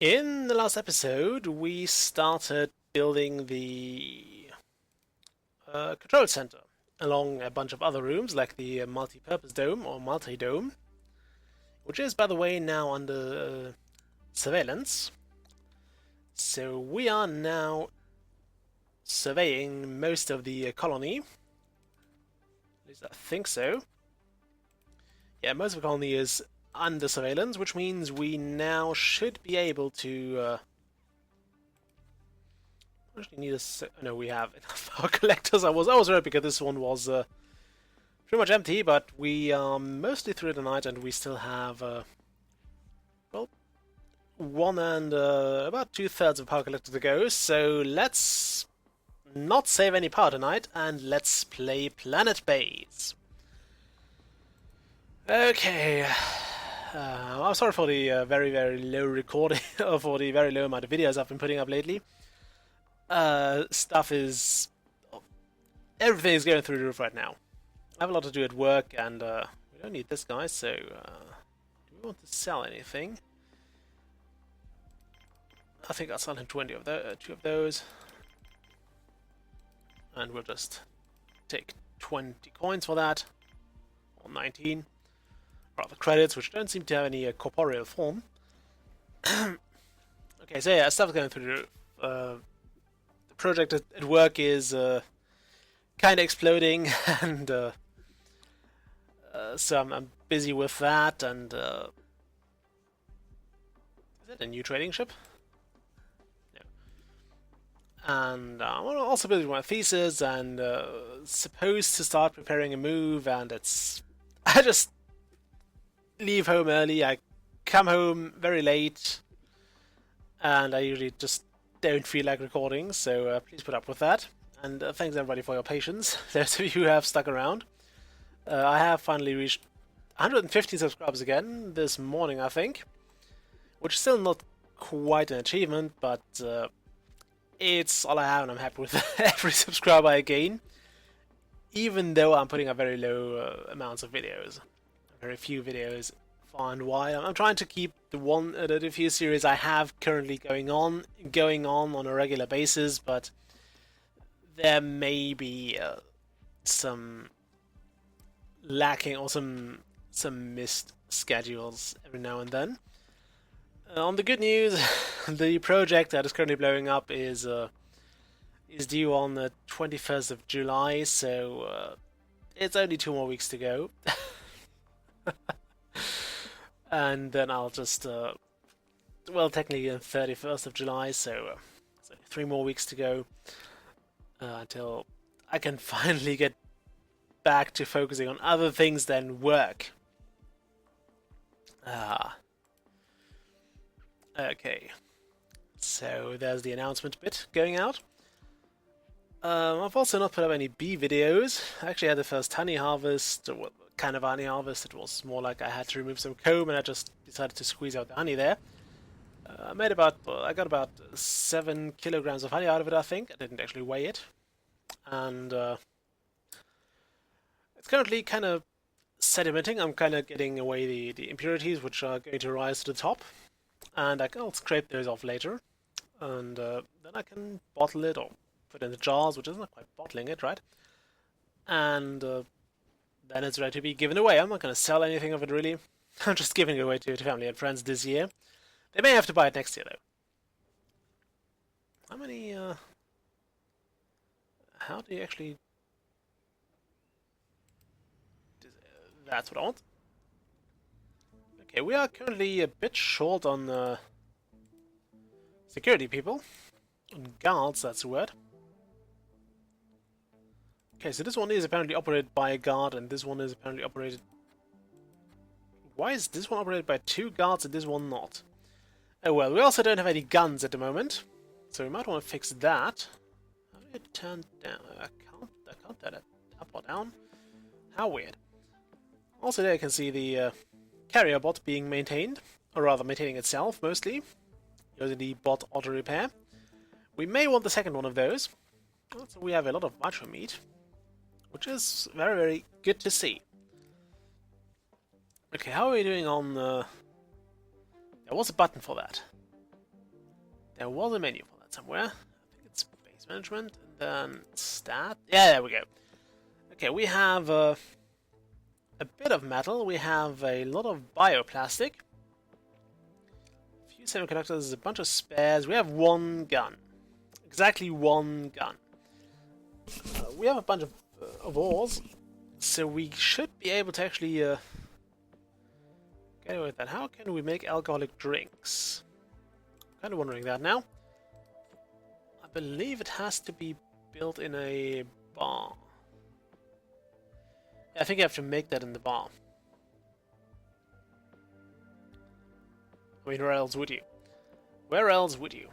In the last episode, we started building the control center along a bunch of other rooms, like the multi-purpose dome or multi-dome, which is, by the way, now under surveillance. So we are now surveying most of the colony. At least I think so. Yeah, most of the colony is under surveillance, which means we now should be able to actually need a. No, we have enough power collectors. I was worried because this one was pretty much empty, but we are mostly through the night, and we still have well, one and about 2/3 of power collector to go. So let's not save any power tonight, and let's play Planetbase. Okay. I'm sorry for the very low recording, or for the very low amount of videos I've been putting up lately. Stuff is... Everything is going through the roof right now. I have a lot to do at work, and we don't need this guy, so... do we want to sell anything? I think I'll sell him 20 of two of those. And we'll just take 20 coins for that. Or 19. Rather credits, which don't seem to have any corporeal form. Okay, so yeah, stuff's going through the roof. The project at work is kind of exploding, and so I'm busy with that. And is it a new trading ship? No. And I'm also busy with my thesis, and supposed to start preparing a move. And it's I just leave home early. I come home very late, and I usually just don't feel like recording, so please put up with that. And thanks everybody for your patience, those of you who have stuck around. I have finally reached 150 subscribers again this morning, I think, which is still not quite an achievement, but it's all I have, and I'm happy with every subscriber I gain, even though I'm putting up very low amounts of videos. Very few videos far and wide. I'm trying to keep the few series I have currently going on a regular basis, but there may be some lacking or some missed schedules every now and then. On the good news, the project that is currently blowing up is due on the 21st of July, so it's only 2 more weeks to go. And then I'll just, well, technically the 31st of July, so 3 more weeks to go until I can finally get back to focusing on other things than work. Okay. So there's the announcement bit going out. I've also not put up any bee videos. I actually had the first honey harvest, well, kind of honey harvest. It was more like I had to remove some comb, and I just decided to squeeze out the honey there. I got about 7 kilograms of honey out of it, I think. I didn't actually weigh it. And it's currently kind of sedimenting. I'm kind of getting away the impurities, which are going to rise to the top. And I'll scrape those off later. And then I can bottle it, or put it in the jars, which is not quite bottling it, right? And then it's ready to be given away. I'm not going to sell anything of it, really. I'm just giving it away to family and friends this year. They may have to buy it next year, though. How many, how do you actually... That's what I want. Okay, we are currently a bit short on security people. On guards, that's the word. Okay, so this one is apparently operated by a guard, and this one is apparently operated... Why is this one operated by 2 guards and this one not? Oh well, we also don't have any guns at the moment, so we might want to fix that. How do you turn down? I can't turn it up or down. How weird. Also there you can see the carrier bot being maintained, or rather maintaining itself mostly, using the bot auto repair. We may want the second one of those. Also, we have a lot of macho meat, which is very good to see. Okay, how are we doing on... There was a button for that. There was a menu for that somewhere. I think it's base management and then stat. Yeah, there we go. Okay, we have a bit of metal. We have a lot of bioplastic. A few semiconductors, a bunch of spares. We have one gun. Exactly one gun. We have a bunch of ores. So we should be able to actually get away with that. How can we make alcoholic drinks? Kind of wondering that now. I believe it has to be built in a bar. Yeah, I think you have to make that in the bar. I mean, where else would you? Where else would you?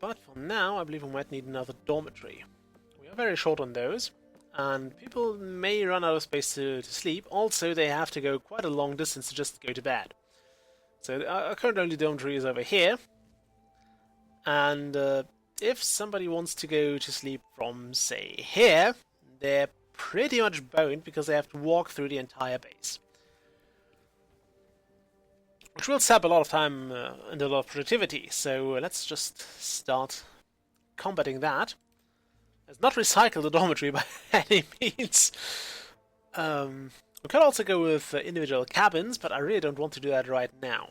But for now, I believe we might need another dormitory. We are very short on those, and people may run out of space to sleep. Also, they have to go quite a long distance to just go to bed. So our current only dormitory is over here. And if somebody wants to go to sleep from, say, here, they're pretty much boned because they have to walk through the entire base. Which will sap a lot of time and a lot of productivity, so let's just start combating that. Let's not recycle the dormitory by any means. We could also go with individual cabins, but I really don't want to do that right now.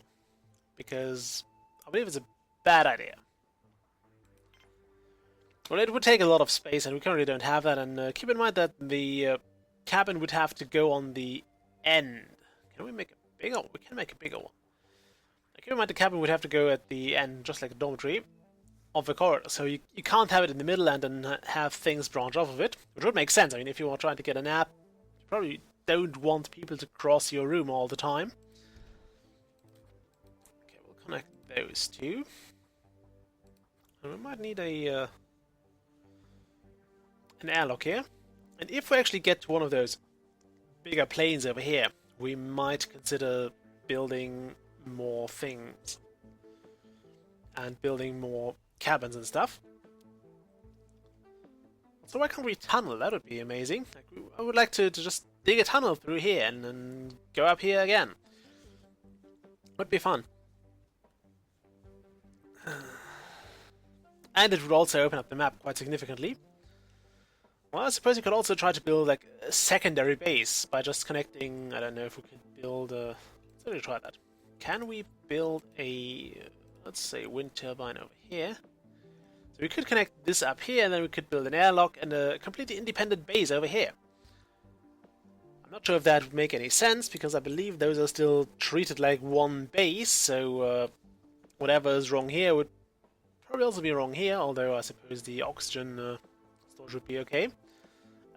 Because I believe it's a bad idea. Well, it would take a lot of space, and we currently don't have that. And keep in mind that the cabin would have to go on the end. Can we make a bigger one? We can make a bigger one. Keep in mind the cabin would have to go at the end, just like a dormitory, of the corridor. So you can't have it in the middle and then have things branch off of it, which would make sense. I mean, if you are trying to get a nap, you probably don't want people to cross your room all the time. Okay, we'll connect those two. And we might need an airlock here. And if we actually get to one of those bigger planes over here, we might consider building more things. And building more cabins and stuff. So why can't we tunnel? That would be amazing. Like, I would like to just dig a tunnel through here and then go up here again. Would be fun. And it would also open up the map quite significantly. Well, I suppose you could also try to build like a secondary base by just connecting. I don't know if we could build a. Let's really try that. Can we build a, let's say, wind turbine over here? So we could connect this up here, and then we could build an airlock and a completely independent base over here. I'm not sure if that would make any sense, because I believe those are still treated like one base, so whatever is wrong here would probably also be wrong here, although I suppose the oxygen storage would be okay.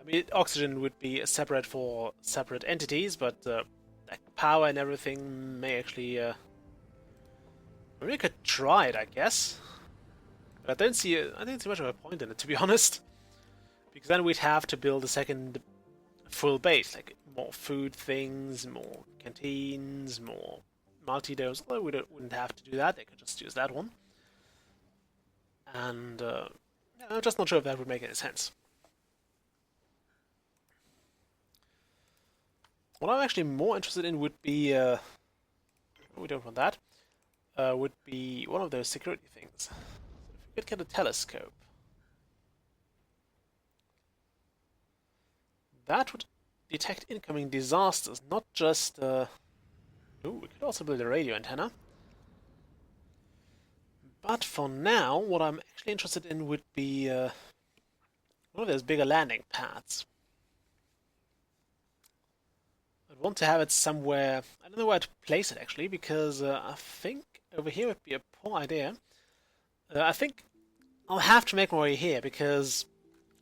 I mean, oxygen would be separate for separate entities, but like power and everything may actually... we could try it, I guess. But I don't see much of a point in it, to be honest. Because then we'd have to build a second full base, like more food things, more canteens, more multi-domes. Although we wouldn't have to do that, they could just use that one. And yeah, I'm just not sure if that would make any sense. What I'm actually more interested in would be... we don't want that. Would be one of those security things. So if we could get a telescope. That would detect incoming disasters, not just... Ooh, we could also build a radio antenna. But for now, what I'm actually interested in would be one of those bigger landing pads. I'd want to have it somewhere... I don't know where to place it, actually, because I think over here would be a poor idea. I think I'll have to make my way here, because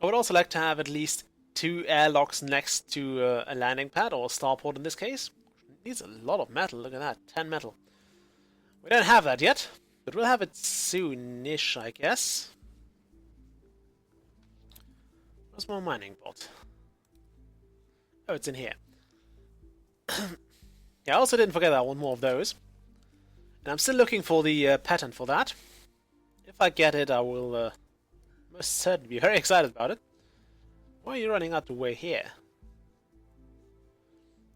I would also like to have at least 2 airlocks next to a landing pad, or a starport in this case. It needs a lot of metal, look at that, 10 metal. We don't have that yet, but we'll have it soon-ish, I guess. Where's my mining bot? Oh, it's in here. Yeah, I also didn't forget that I want more of those. And I'm still looking for the pattern for that. If I get it, I will most certainly be very excited about it. Why are you running out the way here?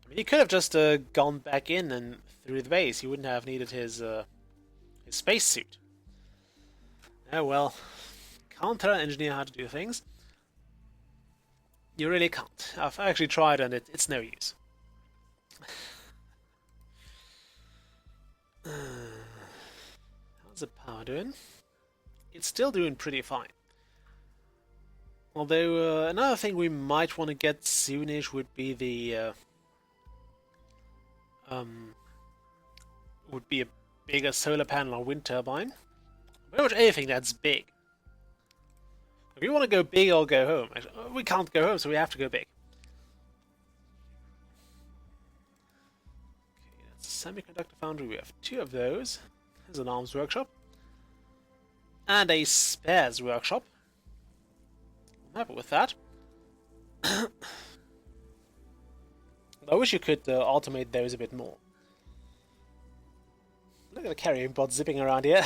I mean, he could have just gone back in and through the base. He wouldn't have needed his spacesuit. Oh well. Can't tell an engineer how to do things. You really can't. I've actually tried and it's no use. How's the power doing? It's still doing pretty fine. Although another thing we might want to get soonish would be the would be a bigger solar panel or wind turbine. Pretty much anything that's big. If you want to go big or go home, we can't go home, so we have to go big. Okay, that's a semiconductor foundry. We have 2 of those. There's an arms workshop and a spares workshop. I'm happy with that. I wish you could automate those a bit more. Look at the carrying bots zipping around here.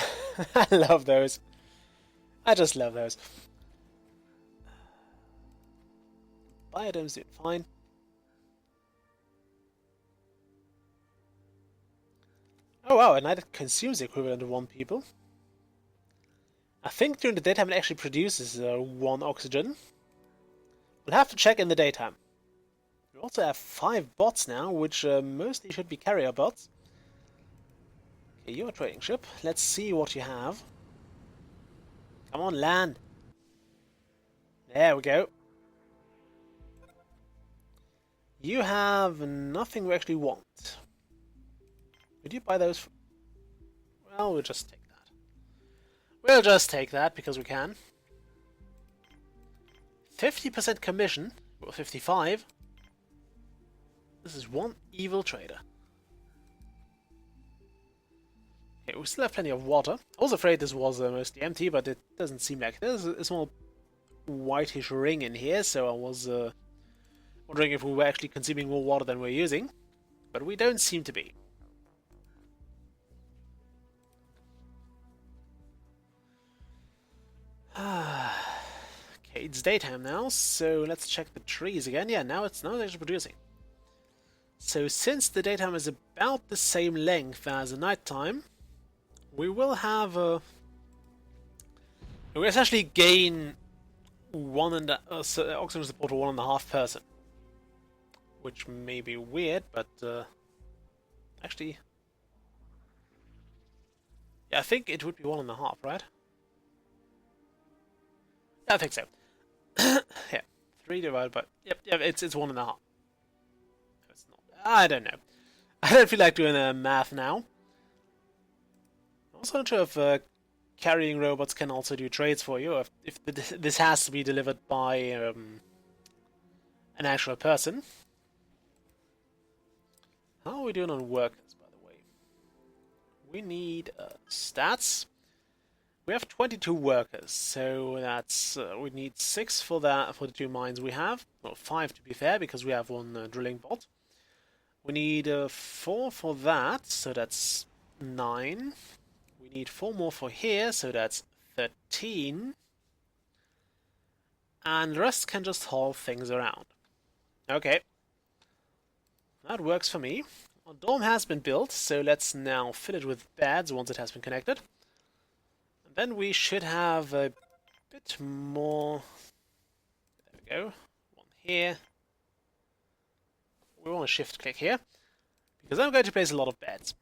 I love those. I just love those. Biodome's doing fine. Oh wow, and that consumes the equivalent of 1 people. I think during the daytime it actually produces 1 oxygen. We'll have to check in the daytime. We also have 5 bots now, which mostly should be carrier bots. Okay, you're a trading ship. Let's see what you have. Come on, land. There we go. You have nothing we actually want. Would you buy those? Well, we'll just take that. We'll just take that because we can. 50% commission, or 55. This is 1 evil trader. Okay, we still have plenty of water. I was afraid this was mostly empty, but it doesn't seem like it. There's a small whitish ring in here, so I was wondering if we were actually consuming more water than we're using. But we don't seem to be. Okay, it's daytime now, so let's check the trees again. Yeah, now it's actually producing. So since the daytime is about the same length as the nighttime, we will have we essentially gain oxygen support for 1.5 person, which may be weird, but actually, yeah, I think it would be 1.5, right? Yeah, I think so. Yeah, 3 divided by it's 1.5. No, it's not. I don't know. I don't feel like doing math now. I'm also not sure if carrying robots can also do trades for you, if this has to be delivered by an actual person. How are we doing on workers, by the way? We need stats. We have 22 workers, so that's we need 6 for that for the 2 mines we have. Well, 5 to be fair, because we have 1 drilling bot. We need 4 for that, so that's 9. We need 4 more for here, so that's 13. And the rest can just haul things around. Okay. That works for me. Our dome has been built, so let's now fill it with beds once it has been connected. And then we should have a bit more. There we go. 1 here. We want to shift click here, because I'm going to place a lot of beds.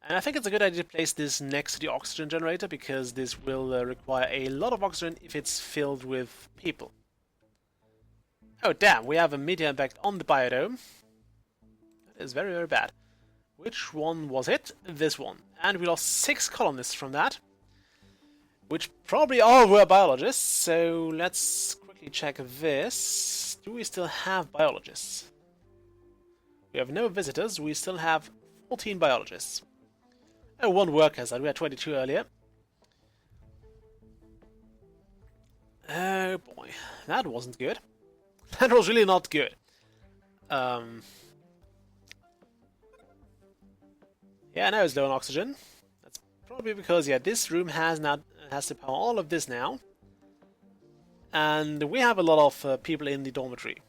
And I think it's a good idea to place this next to the oxygen generator, because this will require a lot of oxygen if it's filled with people. Oh damn, we have a meteor impact on the biodome. That is very, very bad. Which one was it? This one. And we lost 6 colonists from that, which probably all were biologists, so let's quickly check this. Do we still have biologists? We have no visitors, we still have 14 biologists. Oh, 1 worker, so we had 22 earlier. Oh boy, that wasn't good. That was really not good. Yeah, now it's low on oxygen. That's probably because, yeah, this room has to power all of this now. And we have a lot of people in the dormitory.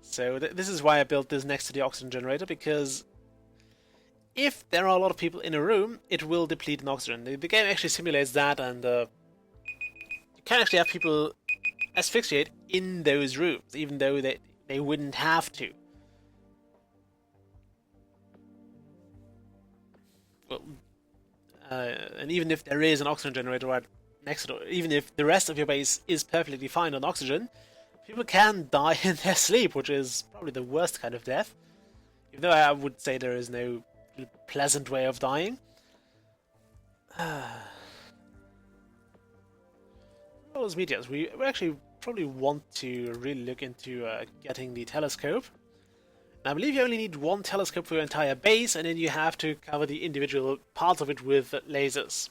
So this is why I built this next to the oxygen generator, because if there are a lot of people in a room, it will deplete an oxygen. The game actually simulates that, and you can actually have people asphyxiate in those rooms, even though they wouldn't have to. Well, and even if there is an oxygen generator right next to it, even if the rest of your base is perfectly fine on oxygen, people can die in their sleep, which is probably the worst kind of death. Even though I would say there is no pleasant way of dying. All those meteors, we actually probably want to really look into getting the telescope. And I believe you only need one telescope for your entire base, and then you have to cover the individual parts of it with lasers.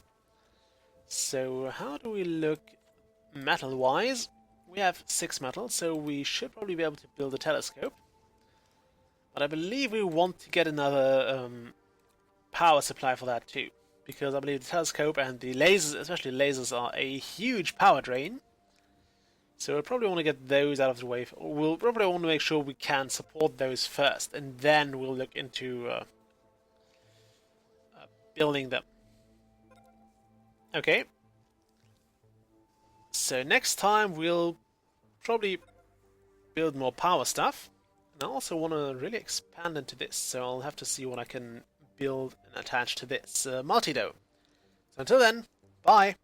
So how do we look metal-wise? We have 6 metal, so we should probably be able to build a telescope. But I believe we want to get another power supply for that too, because I believe the telescope and the lasers, especially lasers, are a huge power drain. So we'll probably want to get those out of the way. We'll probably want to make sure we can support those first, and then we'll look into building them. Okay. So next time we'll probably build more power stuff. And I also want to really expand into this, so I'll have to see what I can build and attach to this multi-dough. So until then, bye!